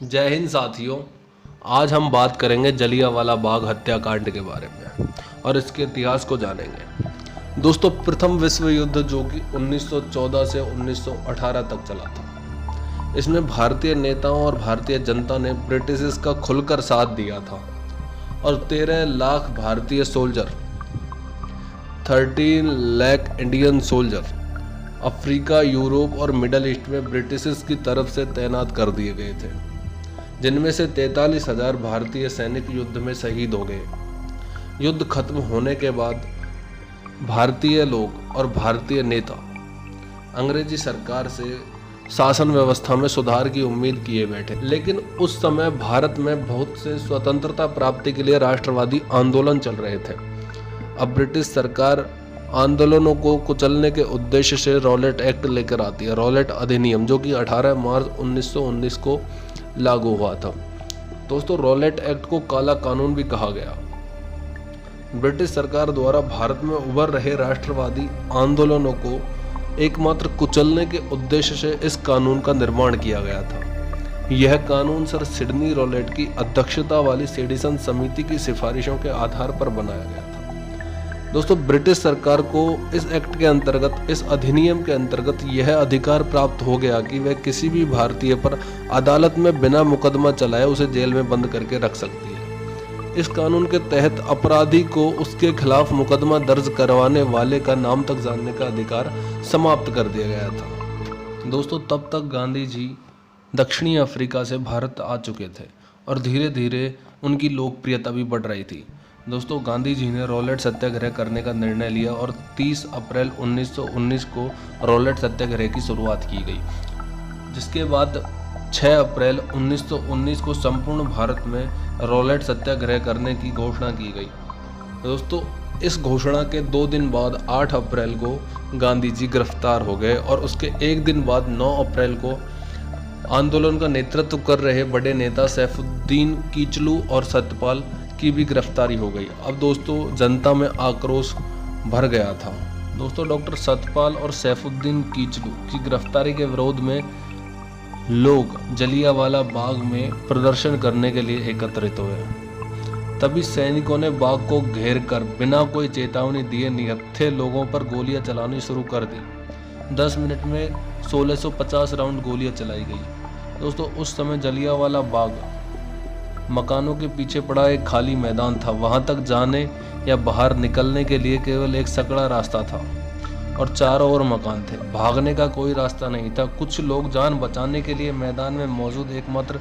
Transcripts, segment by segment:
जय हिंद साथियों। आज हम बात करेंगे जलियांवाला बाग हत्याकांड के बारे में और इसके इतिहास को जानेंगे। दोस्तों, प्रथम विश्व युद्ध जो कि 1914 से 1918 तक चला था, इसमें भारतीय नेताओं और भारतीय जनता ने ब्रिटिश का खुलकर साथ दिया था और 13 लाख भारतीय soldier, 13 lakh Indian soldier Africa, Europe और मिडल ईस्ट में ब्रिटिश की तरफ से तैनात कर दिए गए थे, जिनमें से 43,000 भारतीय सैनिक युद्ध में शहीद हो गए। युद्ध खत्म होने के बाद भारतीय लोग और भारतीय नेता अंग्रेजी सरकार से शासन व्यवस्था में सुधार की उम्मीद किए बैठे, लेकिन उस समय भारत में बहुत से स्वतंत्रता प्राप्ति के लिए राष्ट्रवादी आंदोलन चल रहे थे। अब ब्रिटिश सरकार आंदोलनों को कुचलने के उद्देश्य से रॉलेट एक्ट लेकर आती है, रॉलेट अधिनियम, जो कि 18 मार्च 1919 को लागू हुआ था। दोस्तों, रॉलेट एक्ट को काला कानून भी कहा गया। ब्रिटिश सरकार द्वारा भारत में उभर रहे राष्ट्रवादी आंदोलनों को एकमात्र कुचलने के उद्देश्य से इस कानून का निर्माण किया गया था। यह कानून सर सिडनी रॉलेट की अध्यक्षता वाली सेडिसन समिति की सिफारिशों के आधार पर बनाया गया था। दोस्तों, ब्रिटिश सरकार को इस एक्ट के अंतर्गत, इस अधिनियम के अंतर्गत यह अधिकार प्राप्त हो गया कि वह किसी भी भारतीय पर अदालत में बिना मुकदमा चलाए उसे जेल में बंद करके रख सकती है। इस कानून के तहत अपराधी को उसके खिलाफ मुकदमा दर्ज करवाने वाले का नाम तक जानने का अधिकार समाप्त कर दिया गया था। दोस्तों, तब तक गांधी जी दक्षिणी अफ्रीका से भारत आ चुके थे और धीरे धीरे उनकी लोकप्रियता भी बढ़ रही थी। दोस्तों, गांधी जी ने रॉलेट सत्याग्रह करने का निर्णय लिया और 30 अप्रैल 1919 को रॉलेट सत्याग्रह की शुरुआत की गई, जिसके बाद 6 अप्रैल 1919 को संपूर्ण भारत में रॉलेट सत्याग्रह करने की घोषणा की गई। दोस्तों, इस घोषणा के 2 दिन बाद 8 अप्रैल को गांधी जी गिरफ्तार हो गए और उसके एक दिन बाद 9 अप्रैल को आंदोलन का नेतृत्व कर रहे बड़े नेता सैफुद्दीन किचलू और सत्यपाल की भी गिरफ्तारी हो गई। अब दोस्तों, जनता में आक्रोश भर गया था। दोस्तों, डॉक्टर सत्यपाल और सैफुद्दीन किचलू की गिरफ्तारी के विरोध में लोग जलियांवाला बाग में प्रदर्शन करने के लिए एकत्रित हुए। तभी सैनिकों ने बाग को घेर कर बिना कोई चेतावनी दिए निहत्थे लोगों पर गोलियां चलानी शुरू कर दी। 10 मिनट में 1650 राउंड गोलियां चलाई गई। दोस्तों, उस समय जलियांवाला बाग मकानों के पीछे पड़ा एक खाली मैदान था। वहां तक जाने या बाहर निकलने के लिए केवल एक सकड़ा रास्ता था और चारों ओर मकान थे। भागने का कोई रास्ता नहीं था। कुछ लोग जान बचाने के लिए मैदान में मौजूद एकमात्र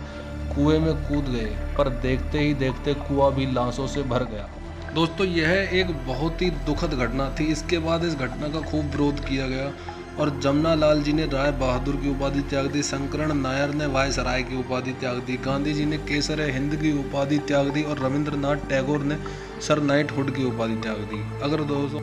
कुएं में कूद गए, पर देखते ही देखते कुआं भी लाशों से भर गया। दोस्तों, यह एक बहुत ही दुखद घटना थी। इसके बाद इस घटना का खूब विरोध किया गया और जमुना लाल जी ने राय बहादुर की उपाधि त्याग दी, शंकरण नायर ने वायसराय की उपाधि त्याग दी, गांधी जी ने केसर हिंद की उपाधि त्याग दी और रविंद्रनाथ टैगोर ने सर नाइटहुड की उपाधि त्याग दी। अगर दोस्तों